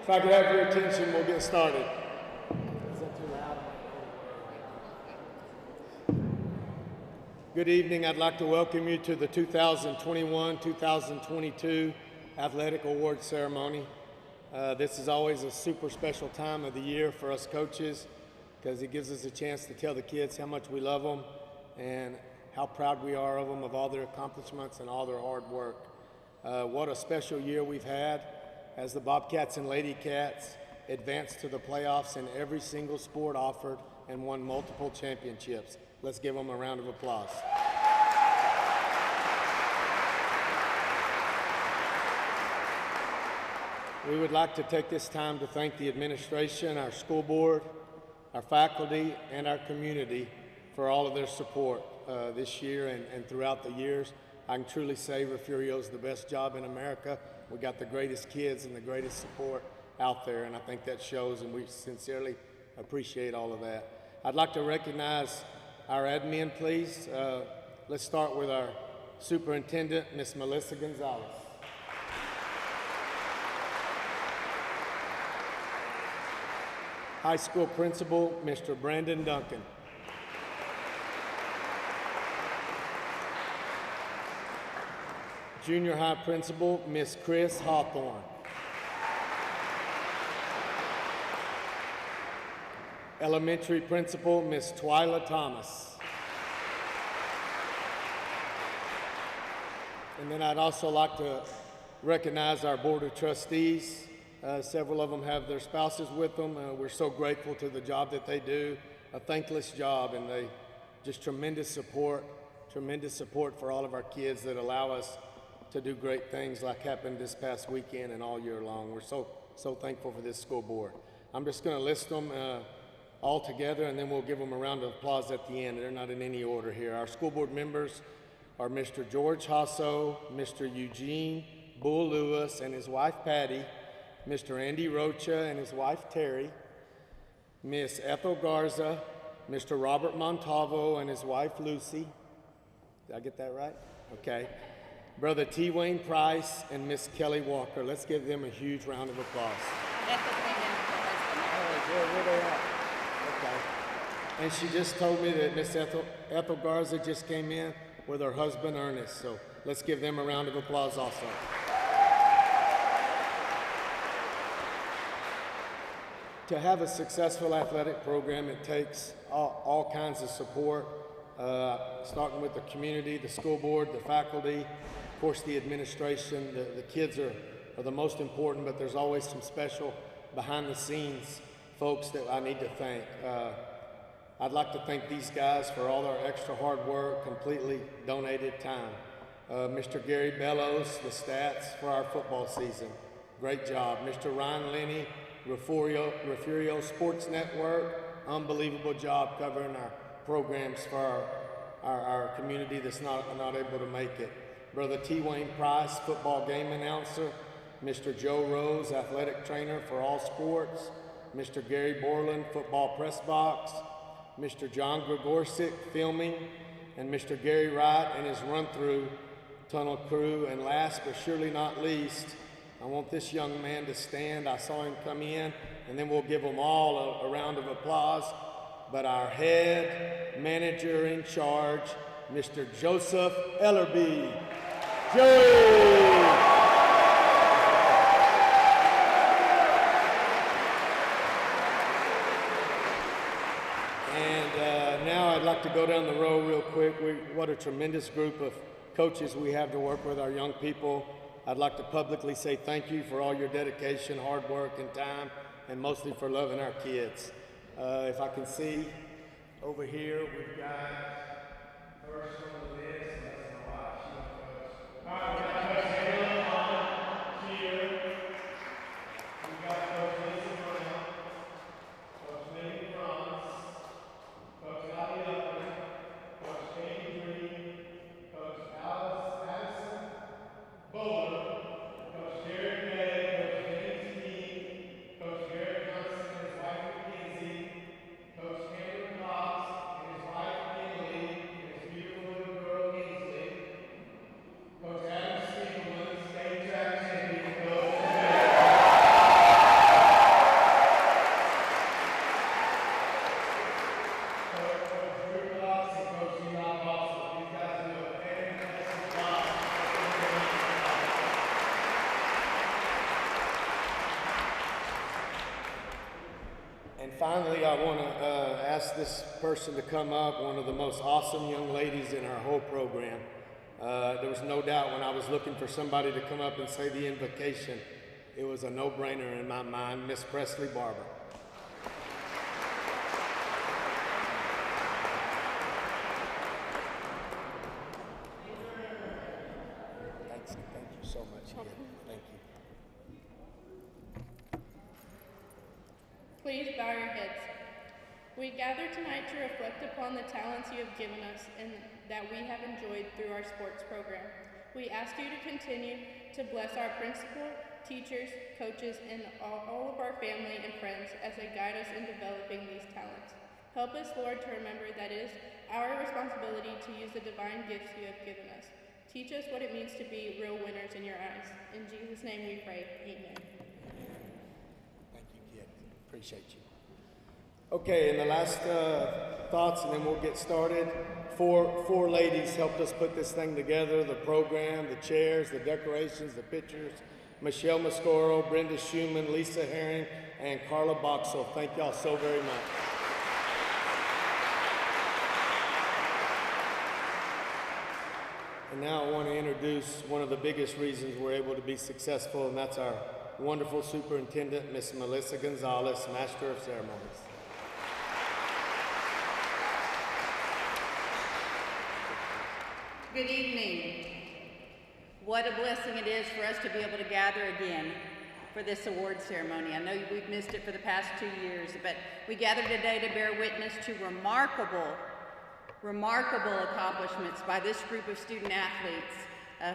If I could have your attention, we'll get started. Is that too loud? Good evening. I'd like to welcome you to the 2021-2022 Athletic Awards Ceremony. This is always a super special time of the year for us coaches because it gives us a chance to tell the kids how much we love them and how proud we are of them, of all their accomplishments and all their hard work. What a special year we've had as the Bobcats and Lady Cats advanced to the playoffs in every single sport offered and won multiple championships. Let's give them a round of applause. We would like to take this time to thank the administration, our school board, our faculty, and our community for all of their support this year and throughout the years. I can truly say Refugio is the best job in America. We got the greatest kids and the greatest support out there, and I think that shows, and we sincerely appreciate all of that. I'd like to recognize our admin, please. Let's start with our superintendent, Miss Melissa Gonzalez. High school principal, Mr. Brandon Duncan. Junior high principal, Miss Chris Hawthorne. Elementary principal, Miss Twyla Thomas. And then I'd also like to recognize our board of trustees. Several of them have their spouses with them. We're so grateful to the job that they do, a thankless job, and they just tremendous support for all of our kids that allow us to do great things like happened this past weekend and all year long. We're so thankful for this school board. I'm just going to list them all together, and then we'll give them a round of applause at the end. They're not in any order here. Our school board members are Mr. George Hasso, Mr. Eugene Bull Lewis and his wife Patty, Mr. Andy Rocha and his wife Terry, Miss Ethel Garza, Mr. Robert Montalvo and his wife Lucy. Did I get that right? Okay. Brother T. Wayne Price and Miss Kelly Walker. Let's give them a huge round of applause. Where they at? Okay. And she just told me that Miss Ethel Garza just came in with her husband Ernest. So let's give them a round of applause also. To have a successful athletic program, it takes all kinds of support, starting with the community, the school board, the faculty, of course the administration. The kids are the most important, but there's always some special behind the scenes folks that I need to thank. I'd like to thank these guys for all their extra hard work, completely donated time. Mr. Gary Bellows, the stats for our football season. Great job. Mr. Ryan Lenny, Refugio Sports Network, unbelievable job covering our programs for our community that's not able to make it. Brother T. Wayne Price, football game announcer. Mr. Joe Rose, athletic trainer for all sports. Mr. Gary Borland, football press box. Mr. John Gregorczyk, filming. And Mr. Gary Wright and his run-through tunnel crew. And last but surely not least, I want this young man to stand. I saw him come in, and then we'll give them all a round of applause. But our head manager in charge, Mr. Joseph Ellerby. Joey! And now I'd like to go down the road real quick. What a tremendous group of coaches we have to work with, our young people. I'd like to publicly say thank you for all your dedication, hard work, and time, and mostly for loving our kids. If I can see over here, we've got first on the list, that's my wife, she's my coach. All right, we got Coach Halen on here. We've got Coach Lisa Brown, Coach Megan Franz, Coach Ali Upton, Coach Katie Green, Coach Addison Bowler, Coach Derek May, Coach James Keene, Coach Garrett Johnson and his wife Mackenzie, Coach Cameron Cox and his wife Emily and his beautiful little girl Kingsley, Coach Adam Stieglitz, finally, I want to ask this person to come up, one of the most awesome young ladies in our whole program. There was no doubt when I was looking for somebody to come up and say the invocation, it was a no-brainer in my mind, Miss Presley Barber. Thank you so much again. Thank you. Please bow your heads. We gather tonight to reflect upon the talents you have given us and that we have enjoyed through our sports program. We ask you to continue to bless our principal, teachers, coaches, and all of our family and friends as they guide us in developing these talents. Help us, Lord, to remember that it is our responsibility to use the divine gifts you have given us. Teach us what it means to be real winners in your eyes. In Jesus' name we pray. Amen. Thank you, kid. Appreciate you. Okay, and the last thoughts, and then we'll get started. Four ladies helped us put this thing together, the program, the chairs, the decorations, the pictures. Michelle Mascoro, Brenda Schumann, Lisa Herring, and Carla Boxel. Thank y'all so very much. And now I want to introduce one of the biggest reasons we're able to be successful, and that's our wonderful superintendent, Miss Melissa Gonzalez, Master of Ceremonies. Good evening. What a blessing it is for us to be able to gather again for this award ceremony. I know we've missed it for the past 2 years, but we gather today to bear witness to remarkable accomplishments by this group of student athletes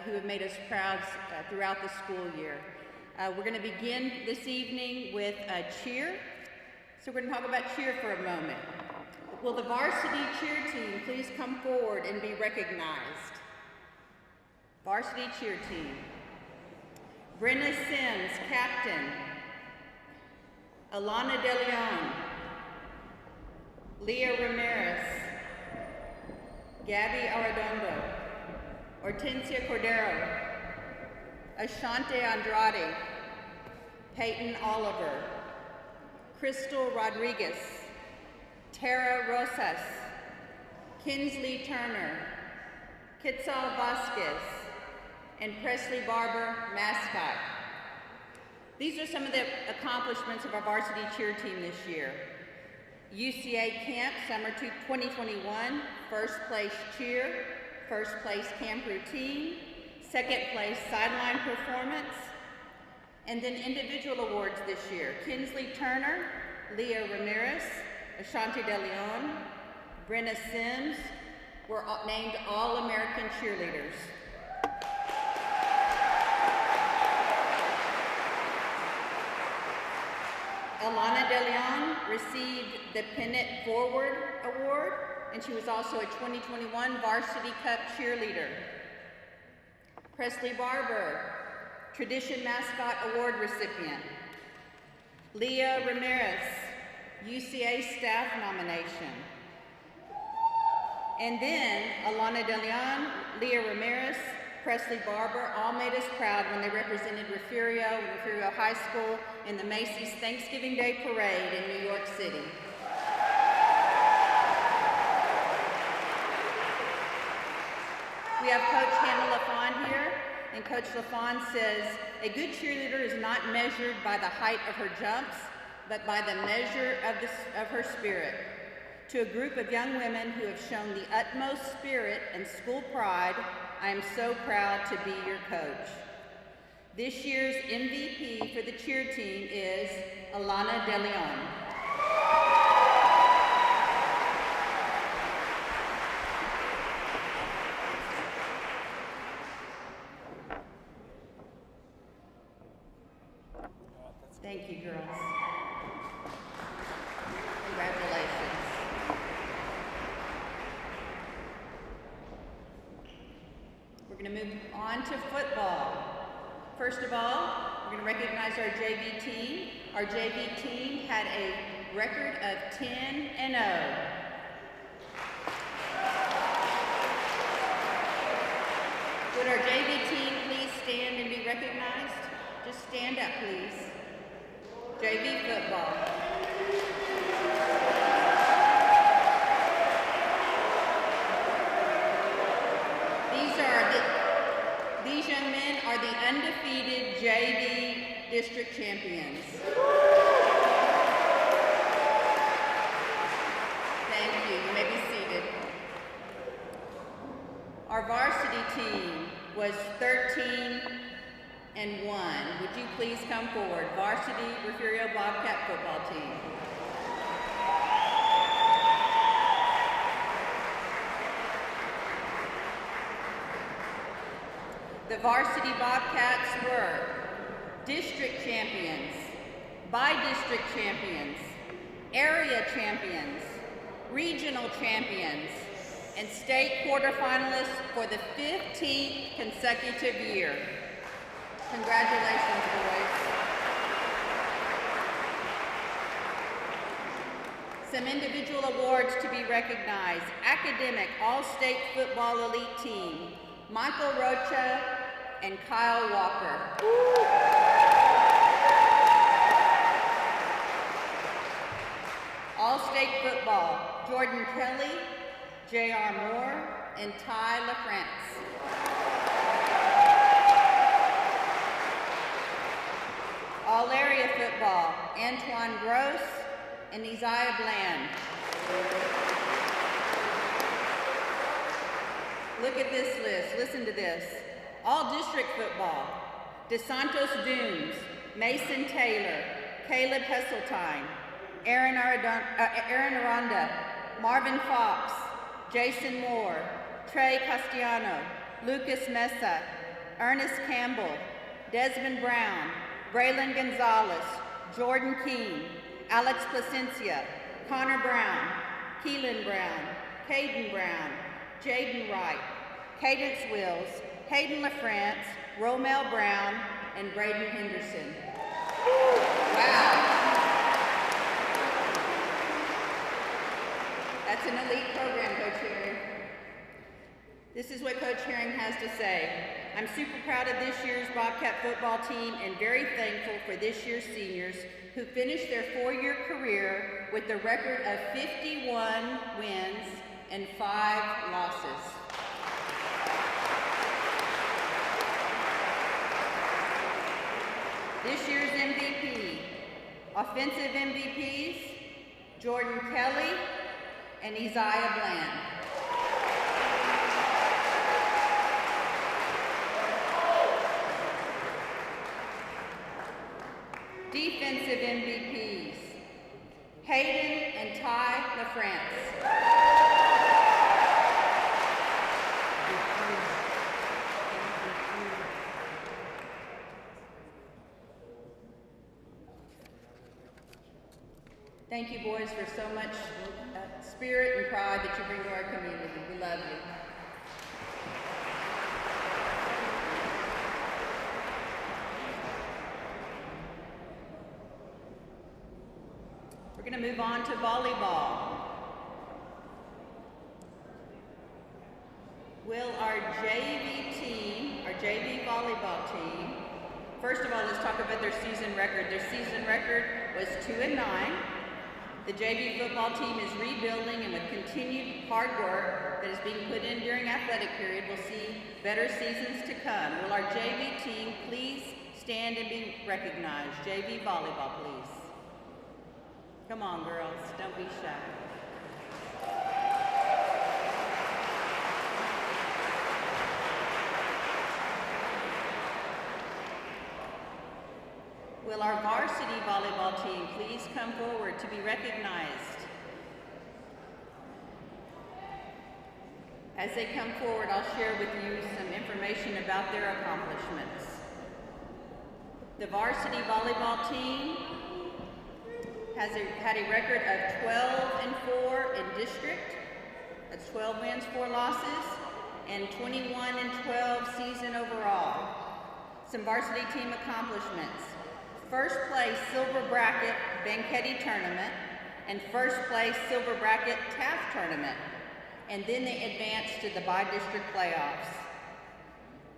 who have made us proud throughout the school year. We're going to begin this evening with cheer. So we're going to talk about cheer for a moment. Will the varsity cheer team please come forward and be recognized? Varsity cheer team. Brenna Sims, captain. Alana De Leon. Leah Ramirez. Gabby Arredondo. Hortensia Cordero. Ashante Andrade. Peyton Oliver. Crystal Rodriguez. Tara Rosas, Kinsley Turner, Quetzal Vasquez, and Presley Barber, mascot. These are some of the accomplishments of our varsity cheer team this year. UCA Camp Summer 2021, first place cheer, first place camp routine, second place sideline performance, and then individual awards this year. Kinsley Turner, Leah Ramirez, Ashanti De Leon, Brenna Sims were named All-American Cheerleaders. Alana De Leon received the Pennant Forward Award, and she was also a 2021 Varsity Cup cheerleader. Presley Barber, Tradition Mascot Award recipient. Leah Ramirez, UCA staff nomination. And then Alana De Leon, Leah Ramirez, Presley Barber all made us proud when they represented Refugio and Refugio High School in the Macy's Thanksgiving Day Parade in New York City. We have Coach Hannah LaFawn here, and Coach LaFawn says, a good cheerleader is not measured by the height of her jumps, but by the measure of her spirit. To a group of young women who have shown the utmost spirit and school pride, I am so proud to be your coach. This year's MVP for the cheer team is Alana De Leon. Thank you, girls. Congratulations. We're going to move on to football. First of all, we're going to recognize our JV team. Our JV team had a record of 10-0. Would our JV team please stand and be recognized? Just stand up, please. JV football. These young men are the undefeated JV district champions. Thank you. You may be seated. Our varsity team was 13-1. Would you please come forward? Varsity Refugio Bobcat football team. The varsity Bobcats were district champions, by-district champions, area champions, regional champions, and state quarterfinalists for the 15th consecutive year. Congratulations, boys. Some individual awards to be recognized. Academic All-State Football Elite Team, Michael Rocha and Kyle Walker. All-State Football, Jordan Kelly, J.R. Moore, and Ty LaFrance. All-Area Football, Antoine Gross and Isaiah Bland. Look at this list, listen to this. All district football, DeSantos Dooms, Mason Taylor, Caleb Hesseltine, Aaron Aranda, Marvin Fox, Jason Moore, Trey Castellano, Lucas Mesa, Ernest Campbell, Desmond Brown, Braylon Gonzalez, Jordan Keene, Alex Placencia, Connor Brown, Keelan Brown, Caden Brown, Jaden Wright, Cadence Wills, Hayden LaFrance, Romel Brown, and Braden Henderson. Wow. That's an elite program, Coach Herring. This is what Coach Herring has to say. I'm super proud of this year's Bobcat football team and very thankful for this year's seniors who finished their 4-year career with a record of 51 wins and 5 losses. This year's MVP, offensive MVPs, Jordan Kelly and Isaiah Bland. Defensive MVPs, Hayden and Ty LaFrance. Thank you, boys, for so much spirit and pride that you bring to our community. We love you. We're going to move on to volleyball. Will our JV team, our JV volleyball team, first of all, let's talk about their season record. Their season record was 2-9. The JV football team is rebuilding, and with continued hard work that is being put in during athletic period, we'll see better seasons to come. Will our JV team please stand and be recognized? JV volleyball, please. Come on, girls, don't be shy. Will our varsity volleyball team please come forward to be recognized? As they come forward, I'll share with you some information about their accomplishments. The varsity volleyball team has had a record of 12-4 in district. That's 12 wins, 4 losses, and 21-12 season overall. Some varsity team accomplishments. First place silver bracket Banquetti tournament and first place silver bracket Taft tournament. And then they advanced to the by-district playoffs.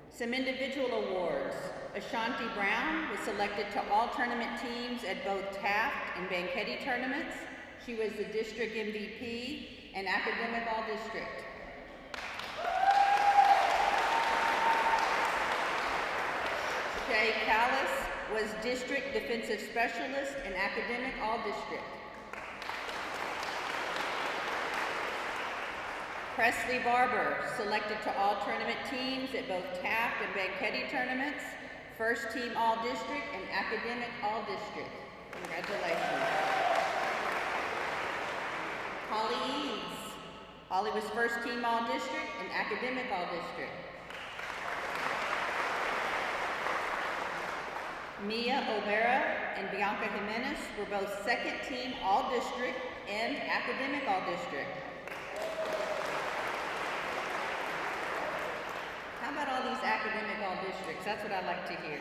Some individual awards. Ashanti Brown was selected to all tournament teams at both Taft and Banquetti tournaments. She was the district MVP and academic all-district. Shay Callis was district defensive specialist and academic all-district. Presley Barber, selected to all tournament teams at both Taft and Banquetti tournaments, first team all-district and academic all-district. Congratulations. Holly Eads. Holly was first team all-district and academic all-district. Mia O'Bara and Bianca Jimenez were both second team all-district and academic all-district. How about all these academic all-districts? That's what I like to hear.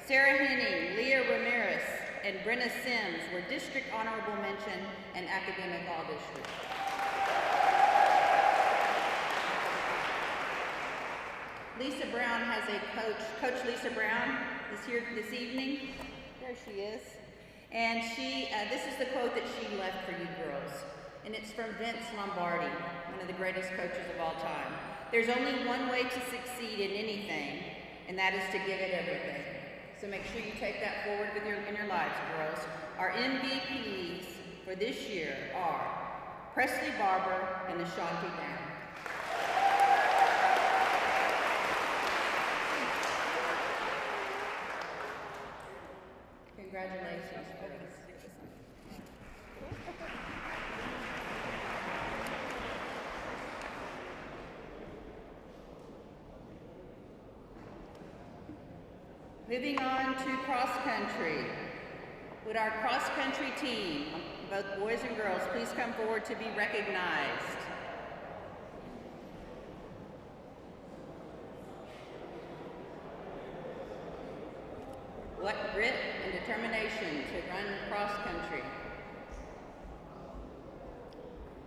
Sarah Henning, Leah Ramirez, and Brenna Sims were district honorable mention and academic all-district. Lisa Brown has a coach. Coach Lisa Brown is here this evening. There she is. And this is the quote that she left for you girls. And it's from Vince Lombardi, one of the greatest coaches of all time. There's only one way to succeed in anything, and that is to give it everything. So make sure you take that forward in your lives, girls. Our MVPs for this year are Presley Barber and Ashanti Brown. Congratulations, girls. Moving on to cross country. Would our cross country team, both boys and girls, please come forward to be recognized? What grit and determination to run cross country.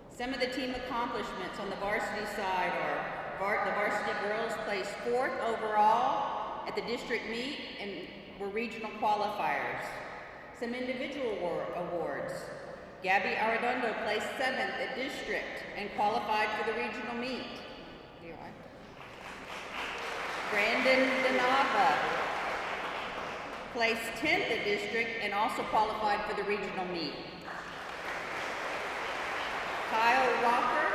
Some of the team accomplishments on the varsity side are the varsity girls placed 4th overall at the district meet and were regional qualifiers. Some individual awards. Gabby Arredondo placed 7th at district and qualified for the regional meet. Brandon Denava placed 10th at district and also qualified for the regional meet. Kyle Walker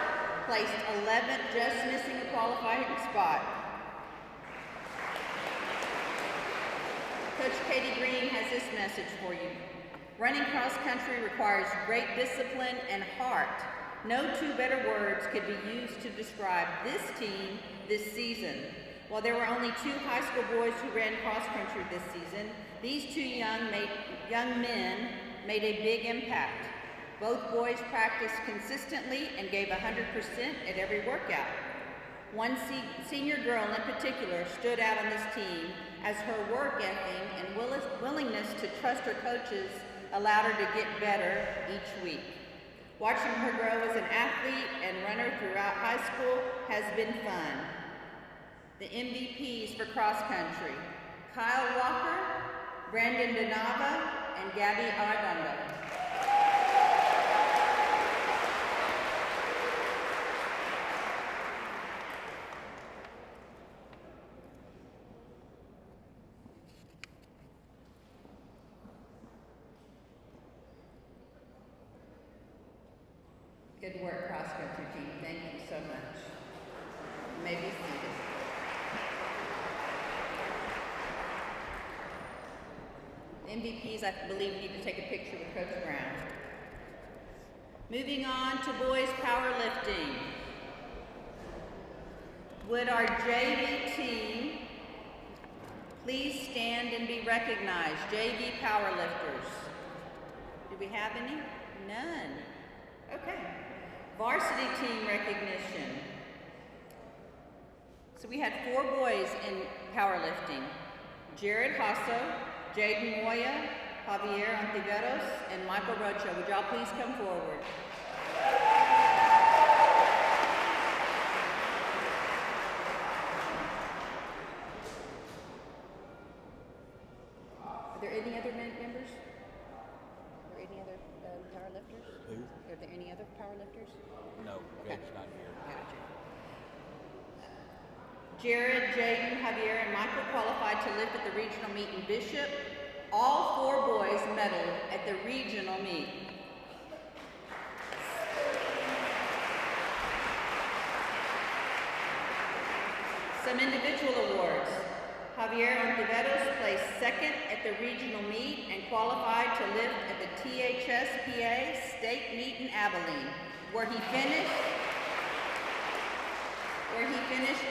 placed 11th, just missing a qualifying spot. Coach Katie Green has this message for you. Running cross country requires great discipline and heart. No two better words could be used to describe this team this season. While there were only 2 high school boys who ran cross country this season, these 2 young men made a big impact. Both boys practiced consistently and gave 100% at every workout. One senior girl in particular stood out on this team as her work ethic and willingness to trust her coaches allowed her to get better each week. Watching her grow as an athlete and runner throughout high school has been fun. The MVPs for cross country: Kyle Walker, Brandon Denava, and Gabby Arredondo. Good work, cross country team. Thank you so much. You may be seated. The MVPs, I believe, need to take a picture with Coach Brown. Moving on to boys powerlifting. Would our JV team please stand and be recognized? JV powerlifters. Do we have any? None. Okay. Varsity team recognition. So we had 4 boys in powerlifting: Jared Hasso, Jaden Moya, Javier Antiveros, and Michael Rocha. Would y'all please come forward? Are there any other members? Are there any other powerlifters? Who? powerlifters? No, Gabe's not here. Gotcha. Jared, Jaden, Javier, and Michael qualified to lift at the regional meet in Bishop. All 4 boys medaled at the regional meet. Some individual awards. Javier Ontiveros placed 2nd at the regional meet and qualified to lift at the THSPA state meet in Abilene, where he finished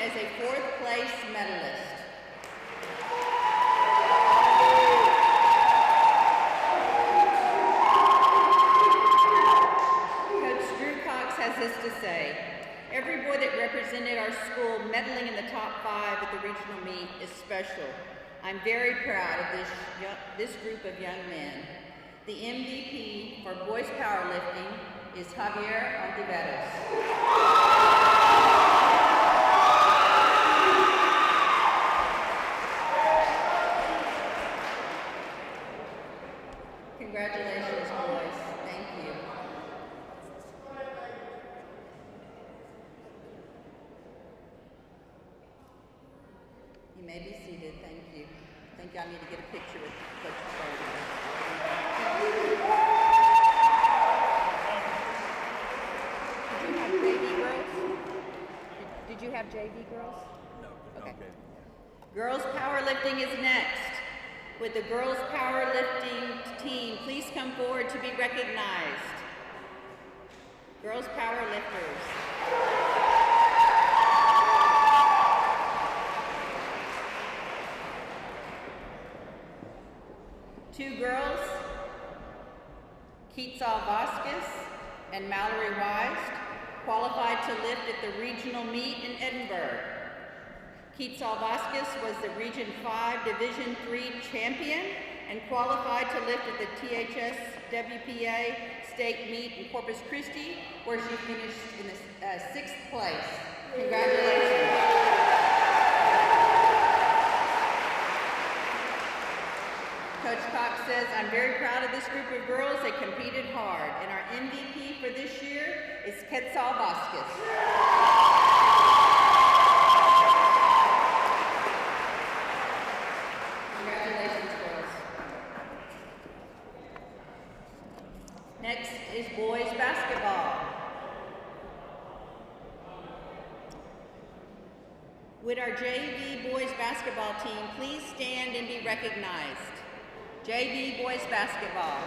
as a 4th place medalist. Coach Drew Cox has this to say: every boy that represented our school medaling in the top 5 at the regional meet is special. I'm very proud of this group of young men. The MVP for boys powerlifting is Javier Ontiveros. Congratulations, boys. Thank you. You may be seated. Thank you. I think y'all need to get a picture with Coach Did you have JV girls? No. Okay. Girls powerlifting is next. Would the girls powerlifting team please come forward to be recognized? Girls powerlifters. Two girls, Quetzal Vasquez and Mallory Wise, qualified to lift at the regional meet in Edinburgh. Quetzal Vasquez was the Region 5 Division III champion and qualified to lift at the THSWPA state meet in Corpus Christi, where she finished in the 6th place. Congratulations. Coach Cox says, I'm very proud of this group of girls. They competed hard, and our MVP for this year is Quetzal Vasquez. Congratulations, girls. Next is boys basketball. Would our JV boys basketball team please stand and be recognized? JV boys basketball.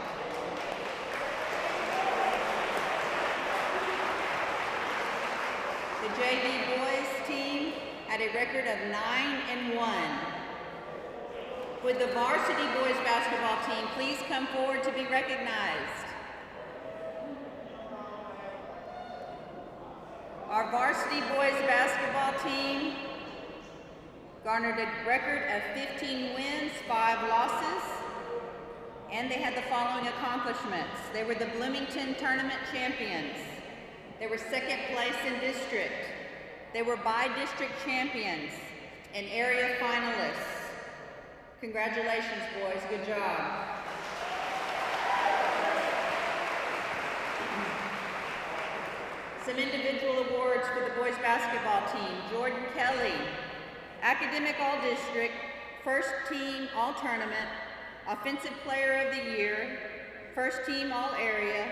The JV boys team had a record of 9-1. Would the varsity boys basketball team please come forward to be recognized? Our varsity boys basketball team garnered a record of 15 wins, 5 losses, and they had the following accomplishments. They were the Bloomington Tournament champions. They were 2nd place in district. They were by-district champions and area finalists. Congratulations, boys. Good job. Some individual awards for the boys basketball team. Jordan Kelly, Academic All-District, First Team All-Tournament, Offensive Player of the Year, First Team All-Area,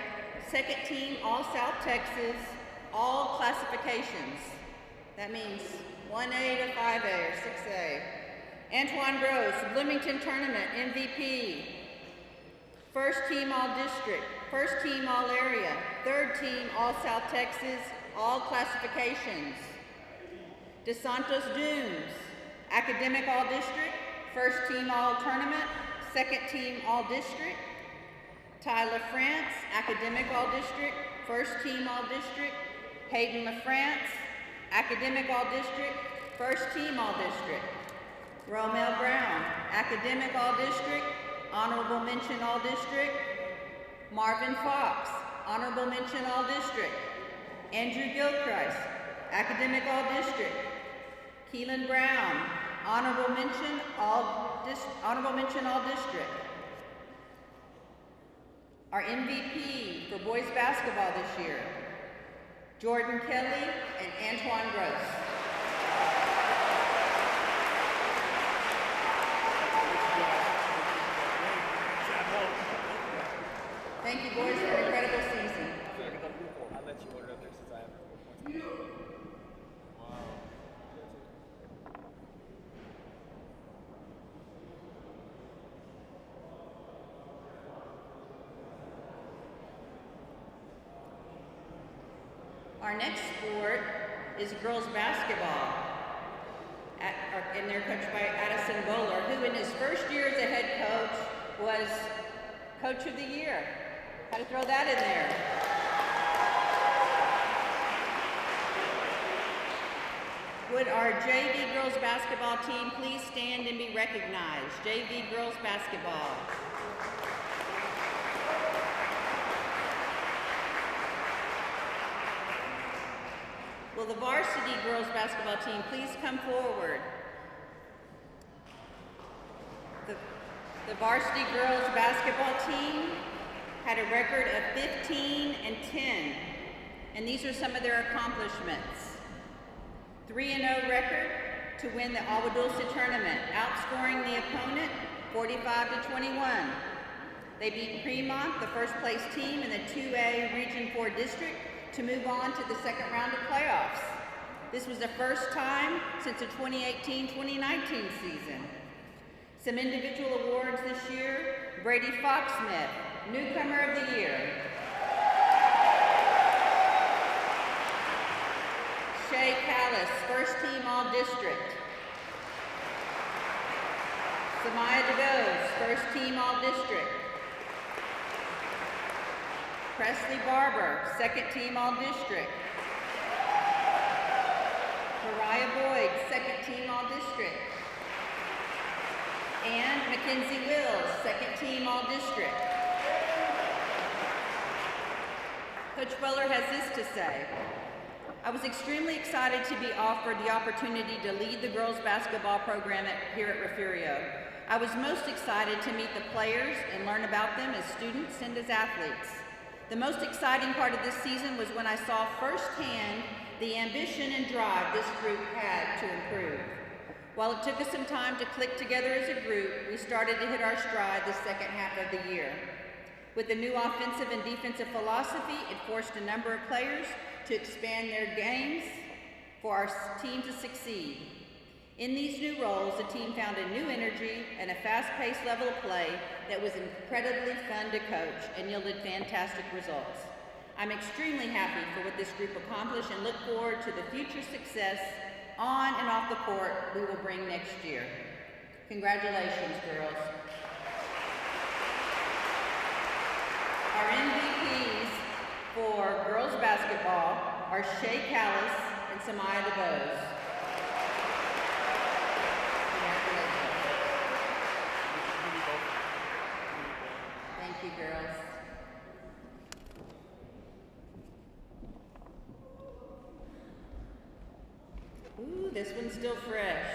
Second Team All-South Texas, all classifications. That means 1A to 5A or 6A. Antoine Gross, Bloomington Tournament MVP, First Team All-District, First Team All-Area, Third Team All-South Texas, all classifications. DeSantos Dooms, Academic All-District, First Team All-Tournament, Second Team All-District. Tyler France, Academic All-District, First Team All-District. Hayden LaFrance, Academic All-District, First Team All-District. Romel Brown, Academic All-District, Honorable Mention All-District. Marvin Fox, Honorable Mention All-District. Andrew Gilchrist, Academic All-District. Keelan Brown, Honorable Mention All-District. Our MVP for boys basketball this year Jordan Kelly, and Antoine Gross. Thank you, boys, for an incredible season. I'll let you order up there since I have 4 points. Our next sport is girls basketball, and they're coached by Addison Bowler, who in his first year as a head coach was Coach of the Year. Had to throw that in there. Would our JV girls basketball team please stand and be recognized? JV girls basketball. Will the varsity girls basketball team please come forward? The varsity girls basketball team had a record of 15-10, and these are some of their accomplishments. 3-0 record to win the Awadulce tournament, outscoring the opponent 45-21. They beat Fremont, the first place team in the 2A Region 4 district, to move on to the second round of playoffs. This was the first time since the 2018-2019 season. Some individual awards this year: Brady Foxsmith, Newcomer of the Year. Shay Callis, First Team All-District. Samaya DeVos, First Team All-District. Presley Barber, Second Team All-District. Mariah Boyd, Second Team All-District. And Mackenzie Wills, Second Team All-District. Coach Bowler has this to say: I was extremely excited to be offered the opportunity to lead the girls basketball program here at Refugio. I was most excited to meet the players and learn about them as students and as athletes. The most exciting part of this season was when I saw firsthand the ambition and drive this group had to improve. While it took us some time to click together as a group, we started to hit our stride the second half of the year. With the new offensive and defensive philosophy, it forced a number of players to expand their games for our team to succeed. In these new roles, the team found a new energy and a fast-paced level of play that was incredibly fun to coach and yielded fantastic results. I'm extremely happy for what this group accomplished and look forward to the future success on and off the court we will bring next year. Congratulations, girls. Our MVPs for girls basketball are Shay Callis and Samaya DeVos. Thank you, girls. Ooh, this one's still fresh.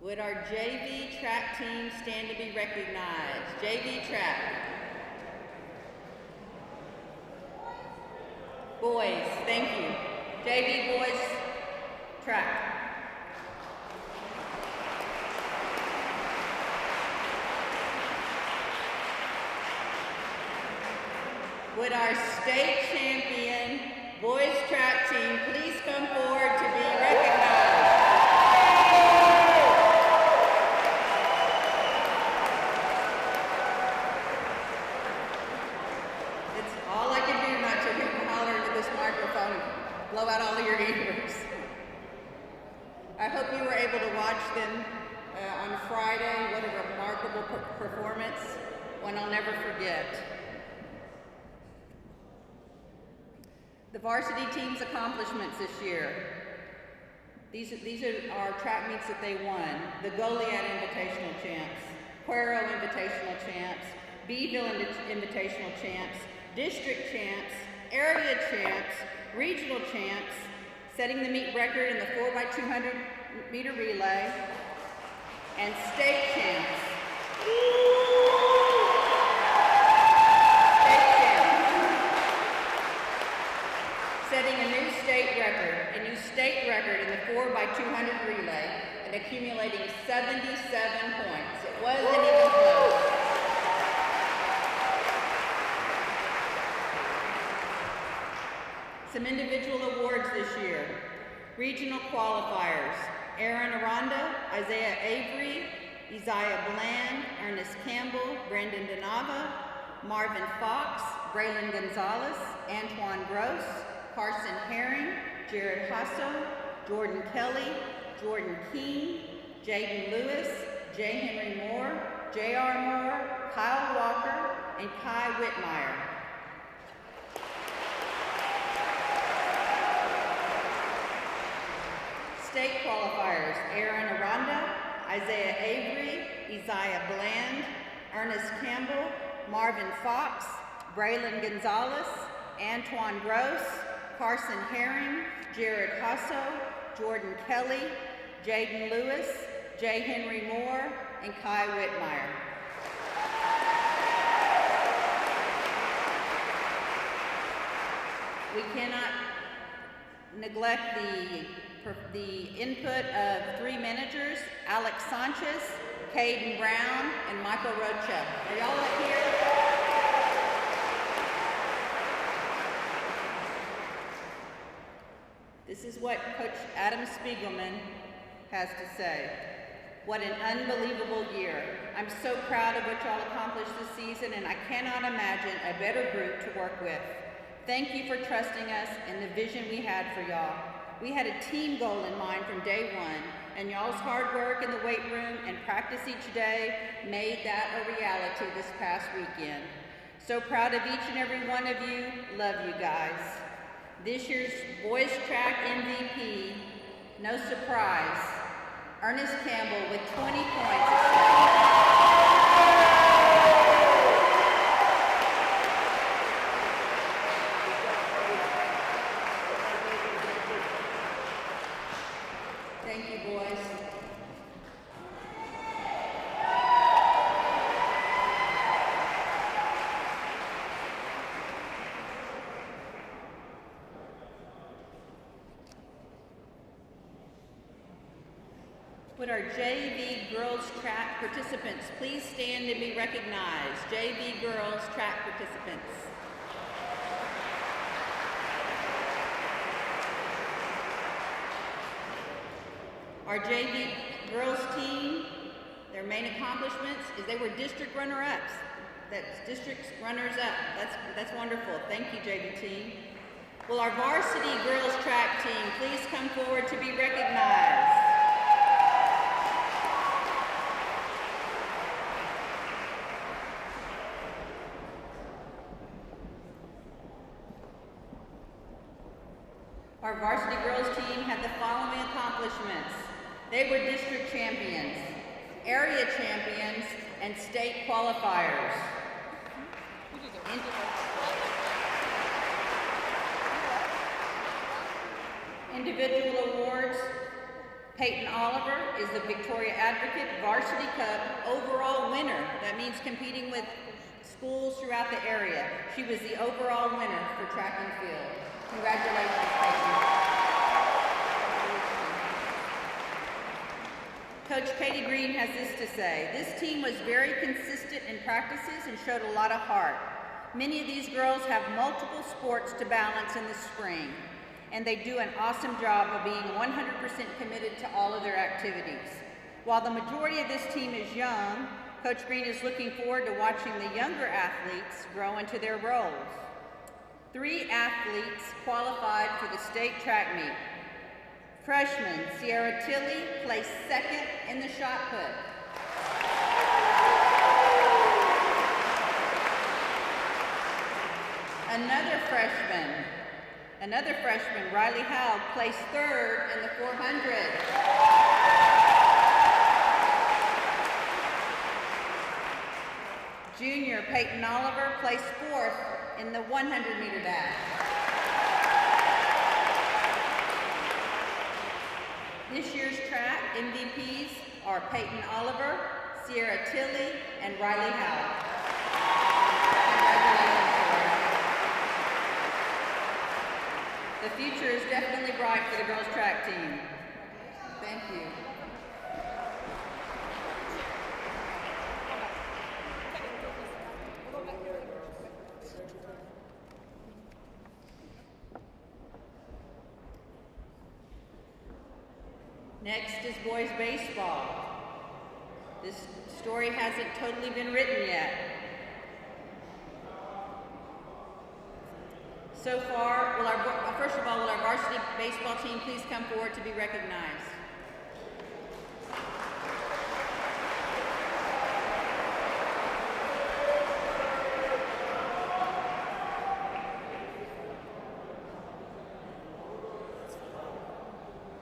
Would our JV track team stand to be recognized? JV track. Boys, thank you. JV boys track. Would our state champion boys track team please come forward to be recognized? It's all I can do not to hoot and holler into this microphone and blow out all of your ears. I hope you were able to watch them on Friday. What a remarkable performance, one I'll never forget. The varsity team's accomplishments this year. These are our track meets that they won. The Goliad Invitational Champs, Cuero Invitational Champs, Beeville Invitational Champs, District Champs, Area Champs, Regional Champs, setting the meet record in the 4x200 meter relay, and State Champs. State Champs. 200 relay and accumulating 77 points. It wasn't even close. Some individual awards this year. Regional qualifiers: Aaron Aranda, Isaiah Avery, Isaiah Bland, Ernest Campbell, Brandon Donava, Marvin Fox, Braylon Gonzalez, Antoine Gross, Carson Herring, Jared Hasso, Jordan Kelly, Jordan King, Jaden Lewis, J. Henry Moore, J.R. Moore, Kyle Walker, and Kai Whitmire. State qualifiers: Aaron Aranda, Isaiah Avery, Isaiah Bland, Ernest Campbell, Marvin Fox, Braylon Gonzalez, Antoine Gross, Carson Herring, Jared Hasso, Jordan Kelly, Jaden Lewis, J. Henry Moore, and Kai Whitmire. We cannot neglect the input of three managers: Alex Sanchez, Caden Brown, and Michael Rocha. Are y'all up here? This is what Coach Adam Spiegelman has to say. What an unbelievable year. I'm so proud of what y'all accomplished this season, and I cannot imagine a better group to work with. Thank you for trusting us and the vision we had for y'all. We had a team goal in mind from day one, and y'all's hard work in the weight room and practice each day made that a reality this past weekend. So proud of each and every one of you. Love you guys. This year's boys track MVP, no surprise, Ernest Campbell with 20 points. Thank you, boys. Would our JV girls track participants please stand and be recognized? JV girls track participants. Our JV girls team, their main accomplishments is they were district runner-ups. That's district runners-up. That's wonderful. Thank you, JV team. Will our varsity girls track team please come forward to be recognized? Our varsity girls team had the following accomplishments. They were district champions, area champions, and state qualifiers. Individual awards: Peyton Oliver is the Victoria Advocate Varsity Cup overall winner. That means competing with schools throughout the area. She was the overall winner for track and field. Congratulations, Peyton. Coach Katie Green has this to say: this team was very consistent in practices and showed a lot of heart. Many of these girls have multiple sports to balance in the spring, and they do an awesome job of being 100% committed to all of their activities. While the majority of this team is young, Coach Green is looking forward to watching the younger athletes grow into their roles. 3 athletes qualified for the state track meet. Freshman Sierra Tilley placed second in the shot put. Another freshman, Riley Howe, placed third in the 400. Junior Peyton Oliver placed fourth in the 100-meter dash. This year's track MVPs are Peyton Oliver, Sierra Tilley, and Riley Howe. Congratulations. The future is definitely bright for the girls track team. Thank you. Next is boys baseball. This story hasn't totally been written yet. So far, first of all, will our varsity baseball team please come forward to be recognized?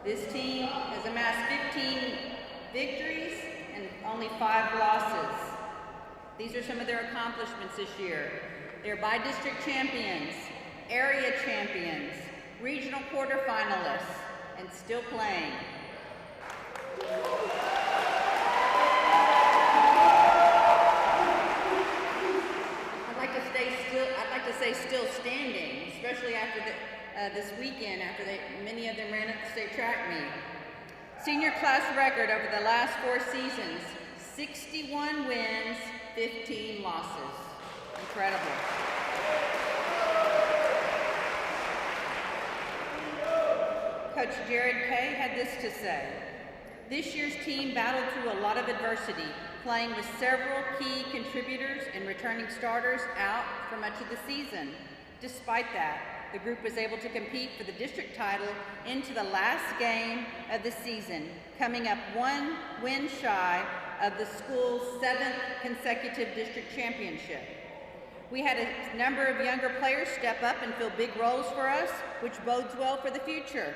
This team has amassed 15 victories and only 5 losses. These are some of their accomplishments this year. They're by-district champions, area champions, regional quarterfinalists, and still playing. I'd like to say still standing, especially after this weekend, after many of them ran up the state track meet. Senior class record over the last 4 seasons, 61 wins, 15 losses. Incredible. Coach Jared Kay had this to say: this year's team battled through a lot of adversity, playing with several key contributors and returning starters out for much of the season. Despite that, the group was able to compete for the district title into the last game of the season, coming up 1 win shy of the school's 7th consecutive district championship. We had a number of younger players step up and fill big roles for us, which bodes well for the future.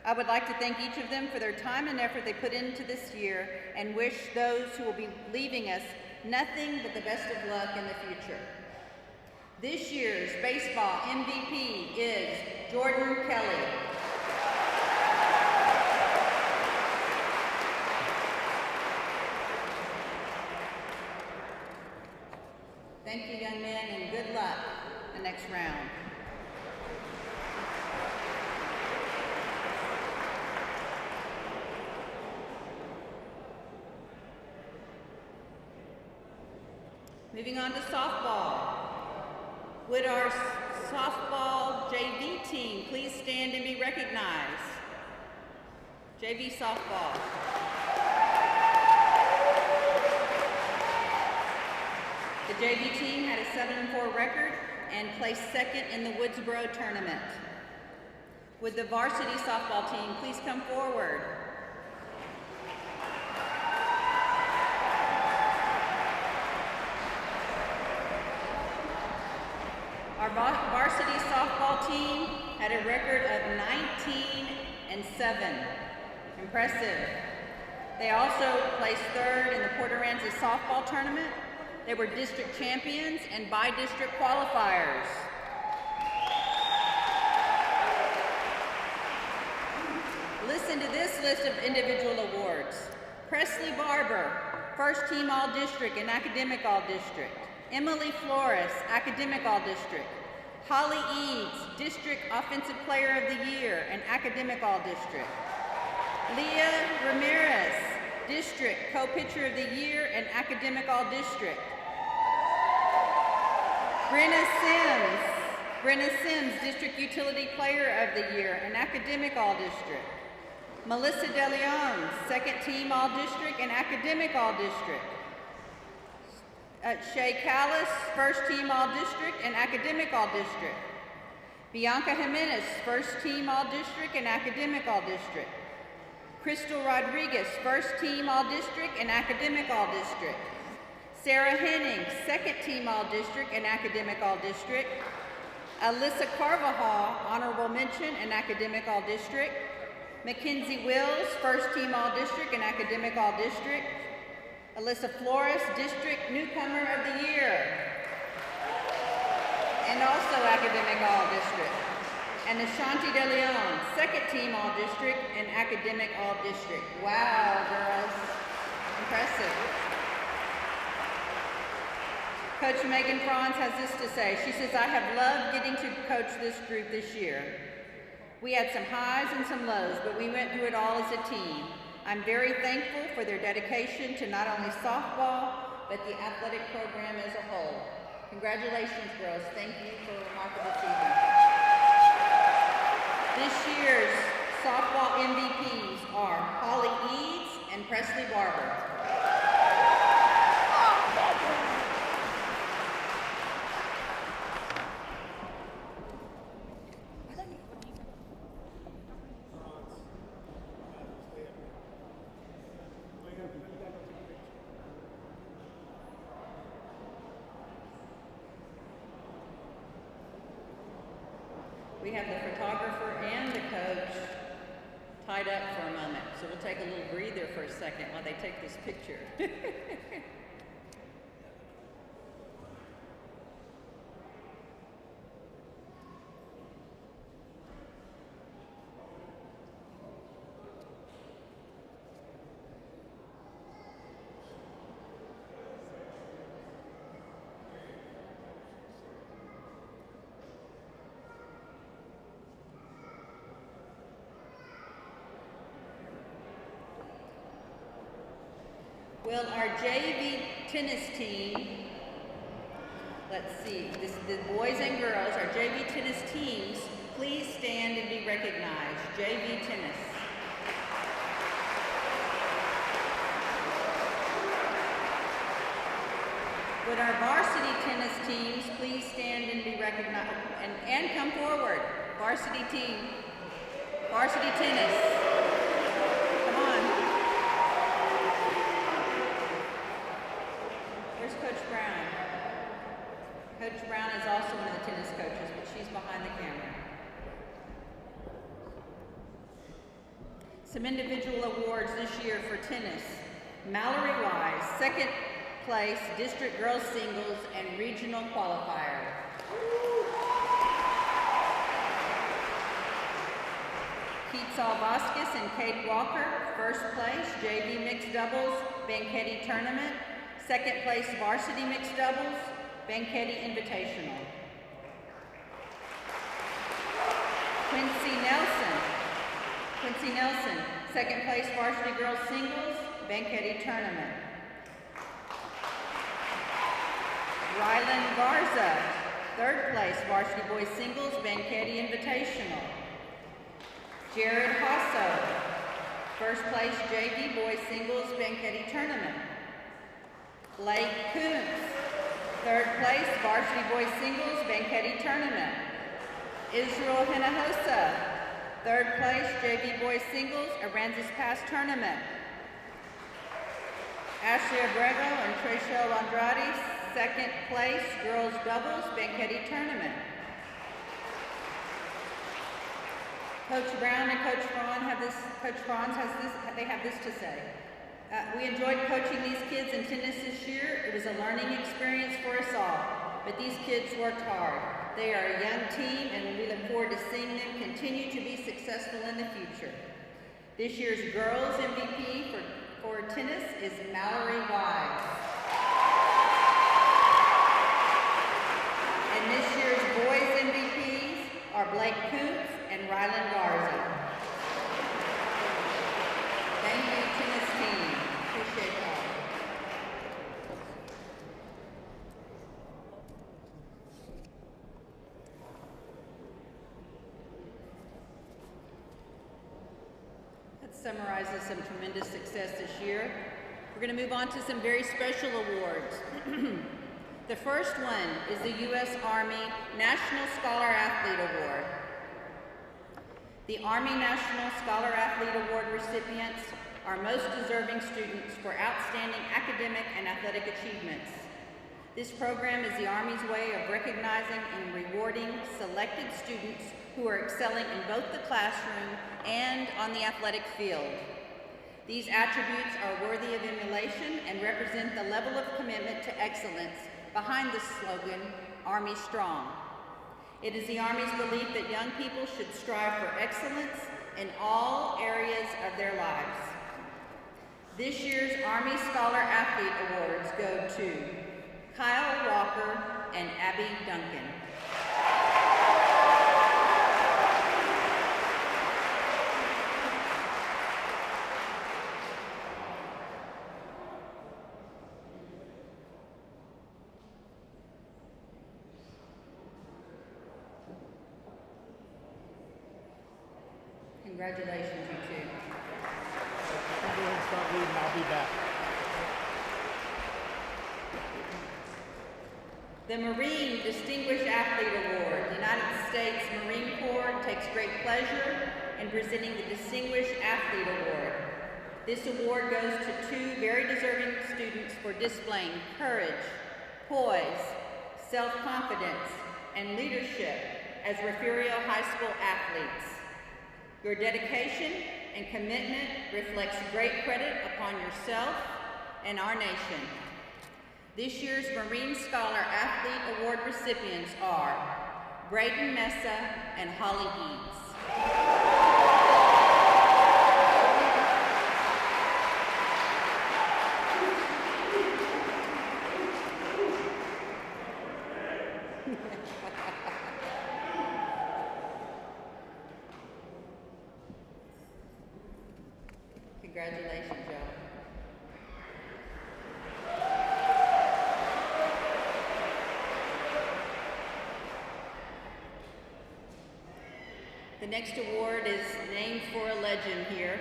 I would like to thank each of them for their time and effort they put into this year and wish those who will be leaving us nothing but the best of luck in the future. This year's baseball MVP is Jordan Kelly. Thank you, young men, and good luck the next round. Moving on to softball. Would our softball JV team please stand and be recognized? JV softball. The JV team had a 7-4 record and placed 2nd in the Woodsboro tournament. Would the varsity softball team please come forward? Our varsity softball team had a record of 19-7. Impressive. They also placed 3rd in the Port Aransas softball tournament. They were district champions and by-district qualifiers. Listen to this list of individual awards. Presley Barber, 1st team All-District and Academic All-District. Emily Flores, Academic All-District. Holly Eads, District Offensive Player of the Year and Academic All-District. Leah Ramirez, District Co-Pitcher of the Year and Academic All-District. Brenna Sims, District Utility Player of the Year and Academic All-District. Melissa DeLeon, 2nd Team All-District and Academic All-District. Shay Callis, 1st Team All-District and Academic All-District. Bianca Jimenez, 1st Team All-District and Academic All-District. Crystal Rodriguez, 1st Team All-District and Academic All-District. Sarah Henning, 2nd Team All-District and Academic All-District. Alyssa Carvajal, Honorable Mention and Academic All-District. Mackenzie Wills, 1st Team All-District and Academic All-District. Alyssa Flores, District Newcomer of the Year, and also Academic All-District. And Ashanti DeLeon, 2nd Team All-District and Academic All-District. Wow, girls, impressive. Coach Megan Franz has this to say. She says, I have loved getting to coach this group this year. We had some highs and some lows, but we went through it all as a team. I'm very thankful for their dedication to not only softball, but the athletic program as a whole. Congratulations, girls. Thank you for a remarkable achievement. This year's softball MVPs are Holly Eads and Presley Barber. We have the photographer and the coach tied up for a moment, so we'll take a little breather for a second while they take this picture. Well, our JV tennis team, let's see, the boys and girls, our JV tennis teams, please stand and be recognized. JV tennis. Would our varsity tennis teams please stand and be recognized and come forward? Varsity team, varsity tennis. Come on. Where's Coach Brown? Coach Brown is also one of the tennis coaches, but she's behind the camera. Some individual awards this year for tennis. Mallory Wise, second place district girls singles and regional qualifier. Keatsal Vasquez and Kate Walker, first place JV mixed doubles Banquetti tournament, second place varsity mixed doubles Banquetti invitational. Quincy Nelson, second place varsity girls singles Banquetti tournament. Rylan Garza, third place varsity boys singles Banquetti invitational. Jared Hasso, first place JV boys singles Banquetti tournament. Blake Coombs, third place varsity boys singles Banquetti tournament. Israel Hinojosa, third place JV boys singles Aransas Pass tournament. Ashley Abrego and Treshelle Andrade, second place girls doubles Banquetti tournament. Coach Brown and Coach Franz have this to say. We enjoyed coaching these kids in tennis this year. It was a learning experience for us all, but these kids worked hard. They are a young team, and we look forward to seeing them continue to be successful in the future. This year's girls MVP for tennis is Mallory Wise. And this year's boys MVPs are Blake Coombs and Rylan Garza. Thank you, tennis team. Appreciate that. That summarizes some tremendous success this year. We're going to move on to some very special awards. The first one is the U.S. Army National Scholar Athlete Award. The Army National Scholar Athlete Award recipients are most deserving students for outstanding academic and athletic achievements. This program is the Army's way of recognizing and rewarding selected students who are excelling in both the classroom and on the athletic field. These attributes are worthy of emulation and represent the level of commitment to excellence behind the slogan, Army Strong. It is the Army's belief that young people should strive for excellence in all areas of their lives. This year's Army Scholar Athlete Awards go to Kyle Walker and Abby Duncan. Congratulations, you two. Everyone start reading, I'll be back. The Marine Distinguished Athlete Award. The United States Marine Corps takes great pleasure in presenting the Distinguished Athlete Award. This award goes to two very deserving students for displaying courage, poise, self-confidence, and leadership as Refugio High School athletes. Your dedication and commitment reflects great credit upon yourself and our nation. This year's Marine Scholar Athlete Award recipients are Braden Mesa and Holly Eads. Congratulations, Joe. The next award is named for a legend here,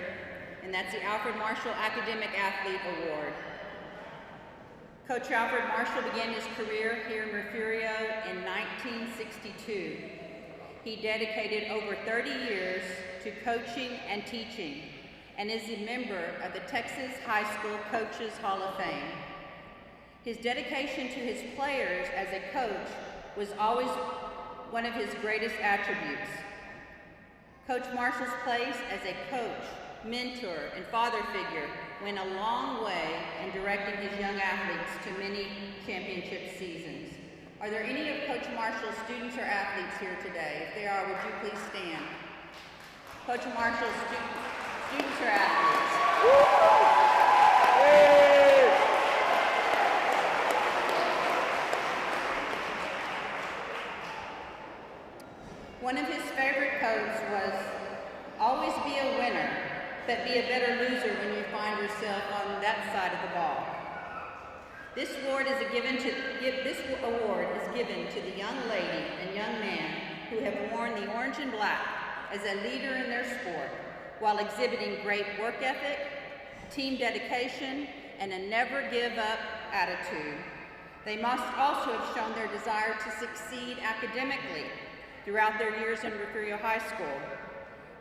and that's the Alfred Marshall Academic Athlete Award. Coach Alfred Marshall began his career here in Refugio in 1962. He dedicated over 30 years to coaching and teaching, and is a member of the Texas High School Coaches Hall of Fame. His dedication to his players as a coach was always one of his greatest attributes. Coach Marshall's place as a coach, mentor, and father figure went a long way in directing his young athletes to many championship seasons. Are there any of Coach Marshall's students or athletes here today? If they are, would you please stand? Coach Marshall's students or athletes? One of his favorite quotes was, "Always be a winner, but be a better loser when you find yourself on that side of the ball." This award is given to the young lady and young man who have worn the orange and black as a leader in their sport, while exhibiting great work ethic, team dedication, and a never-give-up attitude. They must also have shown their desire to succeed academically throughout their years in Refugio High School.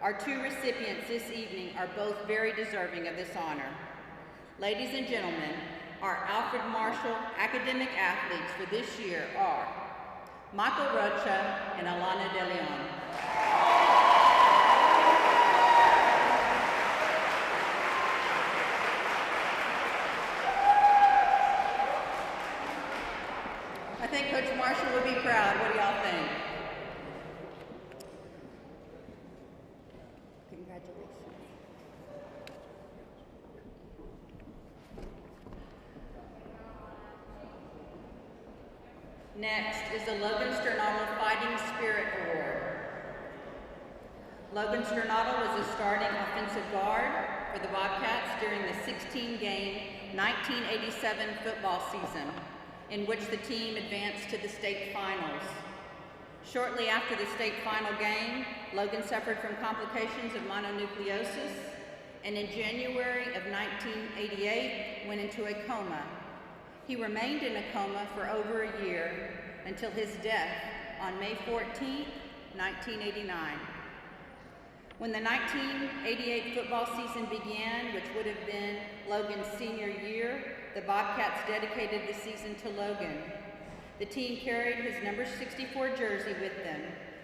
Our two recipients this evening are both very deserving of this honor. Ladies and gentlemen, our Alfred Marshall academic athletes for this year are Michael Rocha and Alana De Leon. I think Coach Marshall would be proud. What do y'all think? Congratulations. Next is the Logan Sternadel Fighting Spirit Award. Logan Sternadel was a starting offensive guard for the Bobcats during the 16-game 1987 football season, in which the team advanced to the state finals. Shortly after the state final game, Logan suffered from complications of mononucleosis, and in January of 1988 went into a coma. He remained in a coma for over a year until his death on May 14, 1989. When the 1988 football season began, which would have been Logan's senior year, the Bobcats dedicated the season to Logan. The team carried his number 64 jersey with them,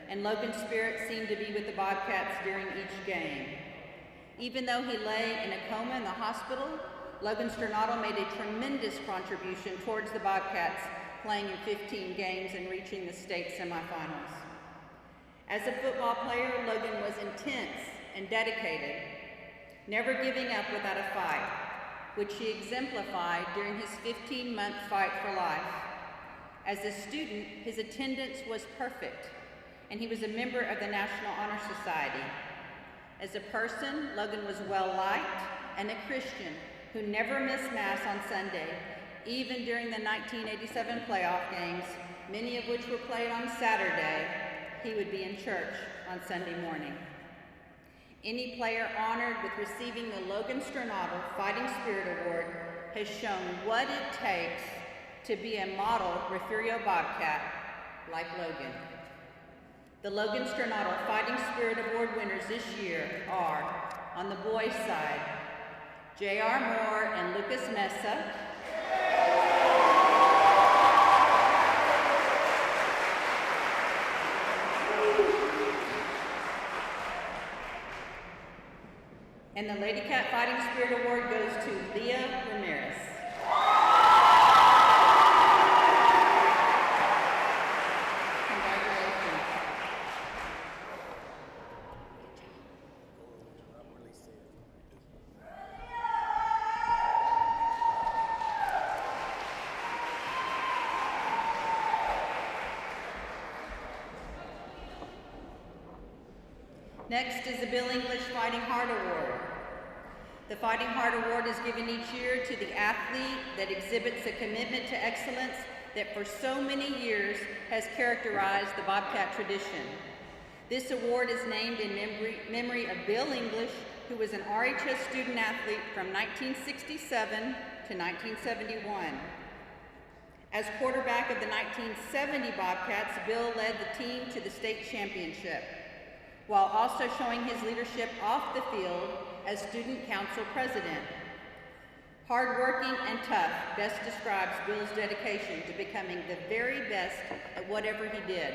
and Logan's spirit seemed to be with the Bobcats during each game. Even though he lay in a coma in the hospital, Logan Sternadel made a tremendous contribution towards the Bobcats, playing in 15 games and reaching the state semifinals. As a football player, Logan was intense and dedicated, never giving up without a fight, which he exemplified during his 15-month fight for life. As a student, his attendance was perfect, and he was a member of the National Honor Society. As a person, Logan was well-liked and a Christian who never missed Mass on Sunday, even during the 1987 playoff games, many of which were played on Saturday. He would be in church on Sunday morning. Any player honored with receiving the Logan Sternadel Fighting Spirit Award has shown what it takes to be a model Refugio Bobcat like Logan. The Logan Sternadel Fighting Spirit Award winners this year are, on the boys' side, J.R. Moore and Lucas Mesa. And the Lady Cat Fighting Spirit Award goes to Leah Ramirez. Congratulations. Next is the Bill English Fighting Heart Award. The Fighting Heart Award is given each year to the athlete that exhibits a commitment to excellence that for so many years has characterized the Bobcat tradition. This award is named in memory of Bill English, who was an RHS student athlete from 1967 to 1971. As quarterback of the 1970 Bobcats, Bill led the team to the state championship, while also showing his leadership off the field as student council president. Hardworking and tough best describes Bill's dedication to becoming the very best at whatever he did.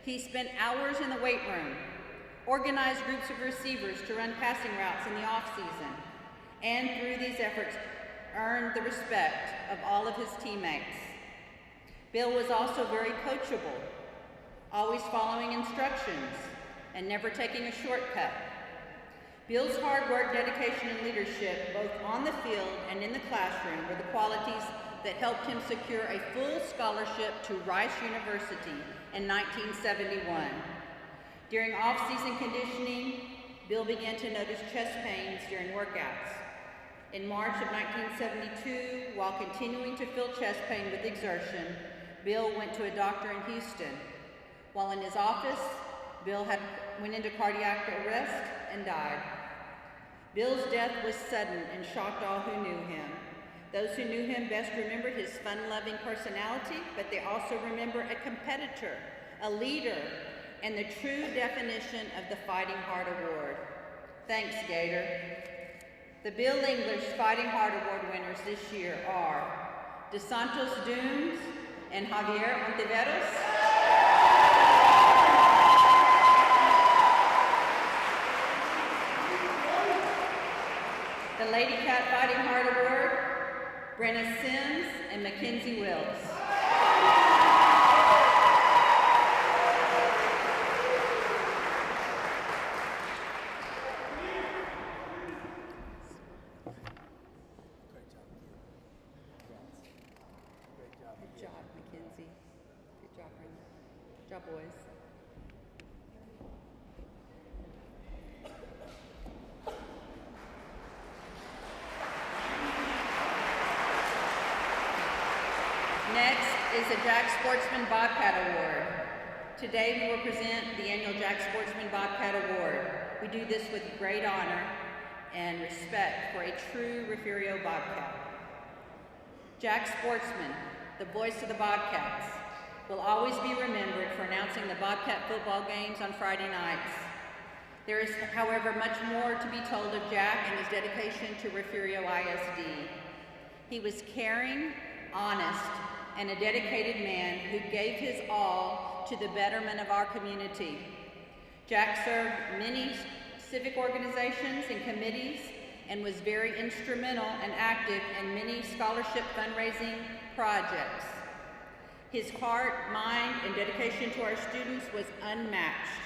He spent hours in the weight room, organized groups of receivers to run passing routes in the off-season, and through these efforts earned the respect of all of his teammates. Bill was also very coachable, always following instructions and never taking a shortcut. Bill's hard work, dedication, and leadership, both on the field and in the classroom, were the qualities that helped him secure a full scholarship to Rice University in 1971. During off-season conditioning, Bill began to notice chest pains during workouts. In March of 1972, while continuing to feel chest pain with exertion, Bill went to a doctor in Houston. While in his office, Bill went into cardiac arrest and died. Bill's death was sudden and shocked all who knew him. Those who knew him best remembered his fun-loving personality, but they also remember a competitor, a leader, and the true definition of the Fighting Heart Award. Thanks, Gator. The Bill English Fighting Heart Award winners this year are DeSantos Dooms and Javier Ontiveros. The Lady Cat Fighting Heart Award, Brenna Sims and Mackenzie Wills. Good job, Mackenzie. Good job, Brenna. Good job, boys. Next is the Jack Sportsman Bobcat Award. Today we will present the annual Jack Sportsman Bobcat Award. We do this with great honor and respect for a true Refugio Bobcat. Jack Sportsman, the voice of the Bobcats, will always be remembered for announcing the Bobcat football games on Friday nights. There is, however, much more to be told of Jack and his dedication to Refugio ISD. He was caring, honest, and a dedicated man who gave his all to the betterment of our community. Jack served many civic organizations and committees and was very instrumental and active in many scholarship fundraising projects. His heart, mind, and dedication to our students was unmatched,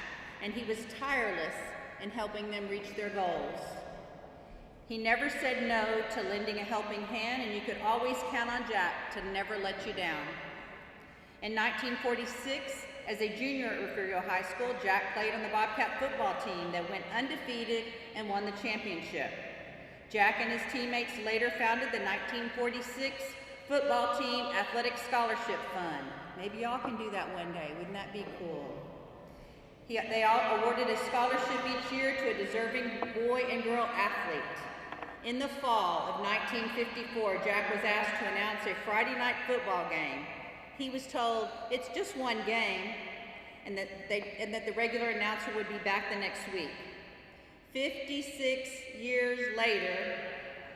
and he was tireless in helping them reach their goals. He never said no to lending a helping hand, and you could always count on Jack to never let you down. In 1946, as a junior at Refugio High School, Jack played on the Bobcat football team that went undefeated and won the championship. Jack and his teammates later founded the 1946 Football Team Athletic Scholarship Fund. Maybe y'all can do that one day. Wouldn't that be cool? They all awarded a scholarship each year to a deserving boy and girl athlete. In the fall of 1954, Jack was asked to announce a Friday night football game. He was told, "It's just one game," and that the regular announcer would be back the next week. 56 years later,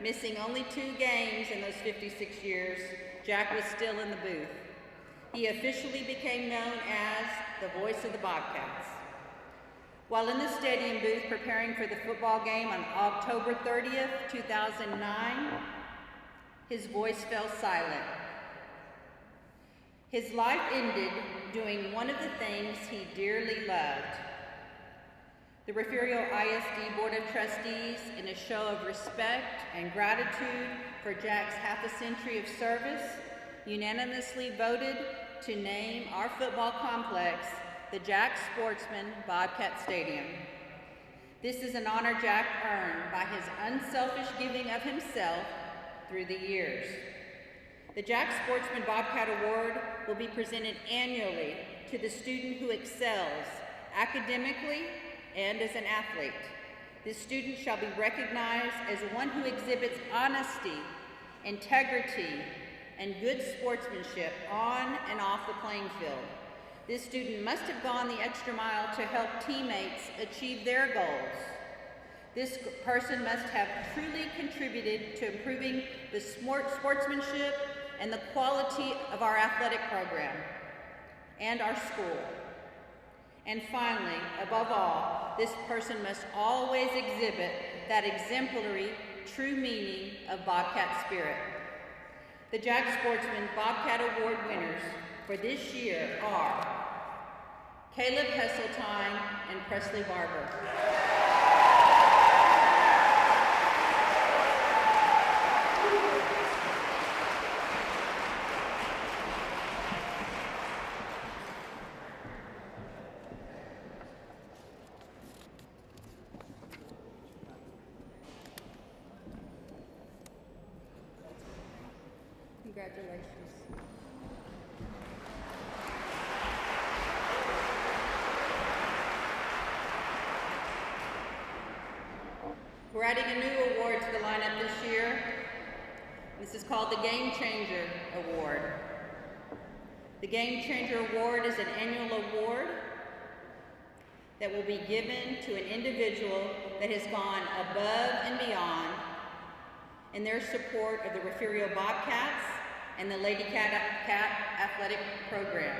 missing only 2 games in those 56 years, Jack was still in the booth. He officially became known as the voice of the Bobcats. While in the stadium booth preparing for the football game on October 30th, 2009, his voice fell silent. His life ended doing one of the things he dearly loved. The Refugio ISD Board of Trustees, in a show of respect and gratitude for Jack's half a century of service, unanimously voted to name our football complex the Jack Sportsman Bobcat Stadium. This is an honor Jack earned by his unselfish giving of himself through the years. The Jack Sportsman Bobcat Award will be presented annually to the student who excels academically and as an athlete. This student shall be recognized as one who exhibits honesty, integrity, and good sportsmanship on and off the playing field. This student must have gone the extra mile to help teammates achieve their goals. This person must have truly contributed to improving the sportsmanship and the quality of our athletic program and our school. And finally, above all, this person must always exhibit that exemplary, true meaning of Bobcat spirit. The Jack Sportsman Bobcat Award winners for this year are Caleb Hesseltine and Presley Barber. Congratulations. We're adding a new award to the lineup this year. This is called the Game Changer Award. The Game Changer Award is an annual award that will be given to an individual that has gone above and beyond in their support of the Refugio Bobcats and the Lady Cat Athletic Program.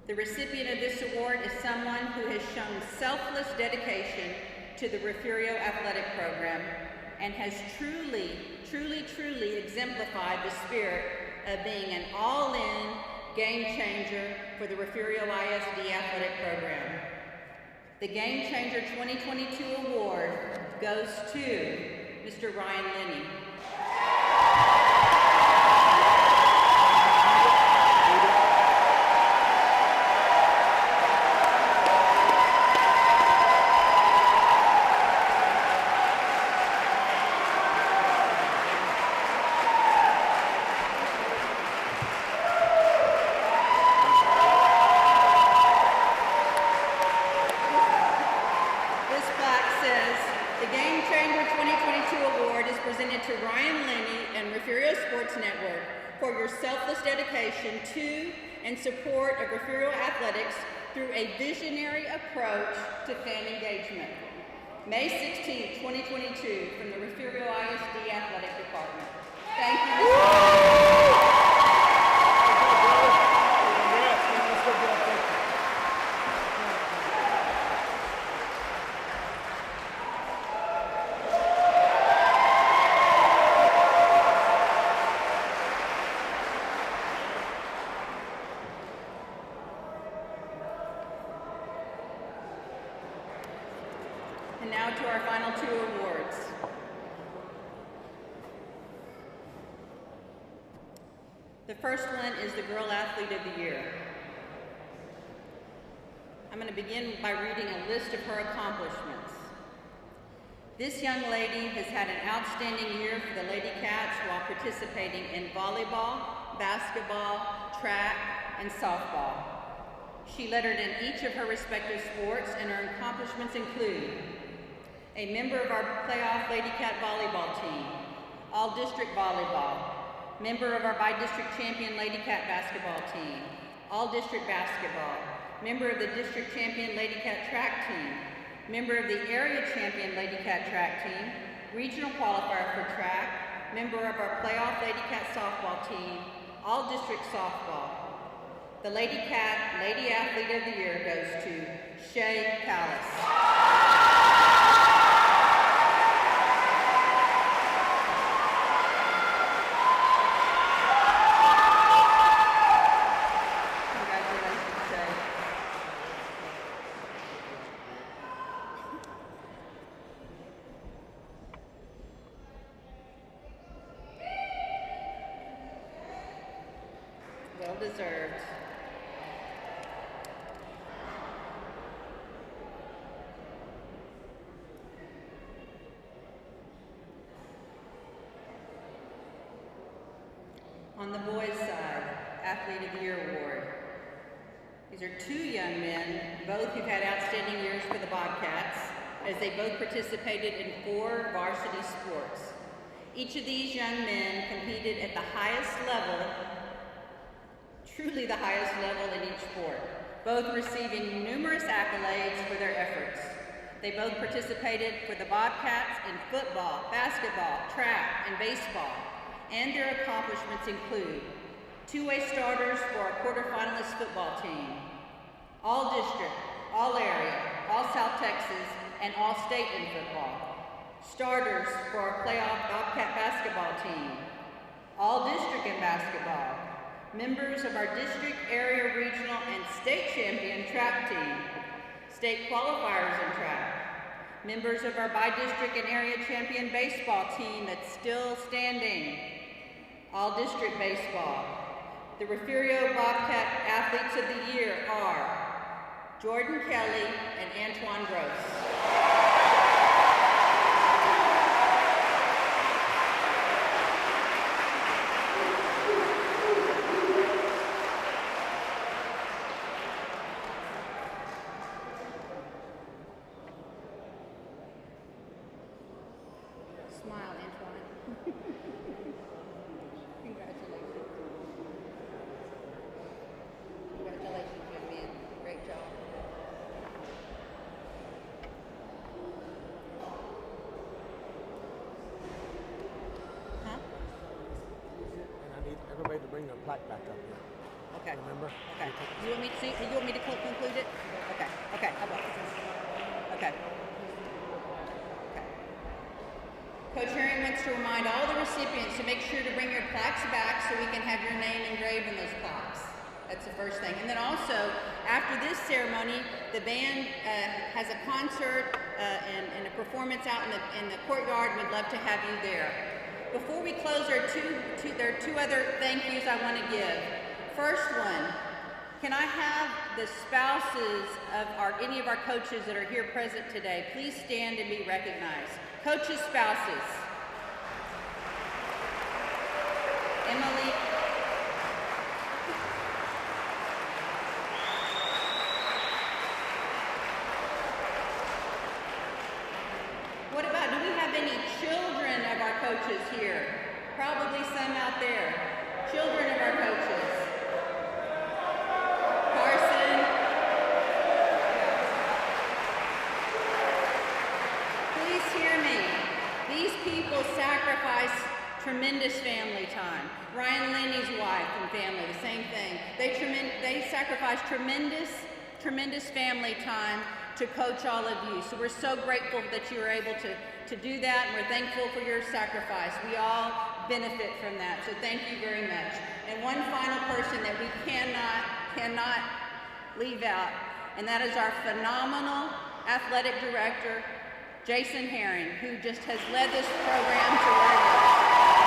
The recipient of this award is someone who has shown selfless dedication to the Refugio Athletic Program and has truly exemplified the spirit of being an all-in game changer for the Refugio ISD Athletic Program. The Game Changer 2022 award goes to Mr. Ryan Linney. To Ryan Linney and Refugio Sports Network for your selfless dedication to and support of Refugio athletics through a visionary approach to fan engagement. May 16, 2022, from the Refugio ISD Athletic Department. Thank you, Mr. And now to our final 2 awards. The first one is the Girl Athlete of the Year. I'm going to begin by reading a list of her accomplishments. This young lady has had an outstanding year for the Lady Cats while participating in volleyball, basketball, track, and softball. She lettered in each of her respective sports, and her accomplishments include a member of our playoff Lady Cat volleyball team, all-district volleyball, member of our bi-district champion Lady Cat basketball team, all-district basketball, member of the district champion Lady Cat track team, member of the area champion Lady Cat track team, regional qualifier for track, member of our playoff Lady Cat softball team, all-district softball. The Lady Cat Lady Athlete of the Year goes to Shay Callis. Congratulations, Shay. Well deserved. On the boys' side, Athlete of the Year Award. These are two young men, both who've had outstanding years for the Bobcats, as they both participated in 4 varsity sports. Each of these young men competed at the highest level, truly the highest level in each sport, both receiving numerous accolades for their efforts. They both participated for the Bobcats in football, basketball, track, and baseball, and their accomplishments include 2-way starters for our quarterfinalist football team, all district, all area, all South Texas, and all state in football, starters for our playoff Bobcat basketball team, all district in basketball, members of our district, area, regional, and state champion track team, state qualifiers in track, members of our bi-district and area champion baseball team that's still standing, all district baseball. The Refugio Bobcat Athletes of the Year are Jordan Kelly and Antoine Gross. Smile, Antoine. Congratulations. Congratulations, young man. Great job. Huh? And I need everybody to bring their plaque back up here. Okay. Remember? Okay. You want me to see? You want me to conclude it? Okay. Okay. How about this? Okay. Coach Herring wants to remind all the recipients to make sure to bring your plaques back so we can have your name engraved in those plaques. That's the first thing. And then also, after this ceremony, the band has a concert and a performance out in the courtyard. We'd love to have you there. Before we close, there are two other thank yous I want to give. First one, can I have the spouses of any of our coaches that are here present today, please stand and be recognized. Coaches' spouses. Emily. What about, do we have any children of our coaches here? Probably some out there. Children of our coaches. Carson. Please hear me. These people sacrifice tremendous family time. Ryan Lenny's wife and family, the same thing. They sacrifice tremendous family time to coach all of you. So we're so grateful that you were able to do that, and we're thankful for your sacrifice. We all benefit from that, so thank you very much. And one final person that we cannot leave out, and that is our phenomenal athletic director, Jason Herring, who just has led this program to where it is.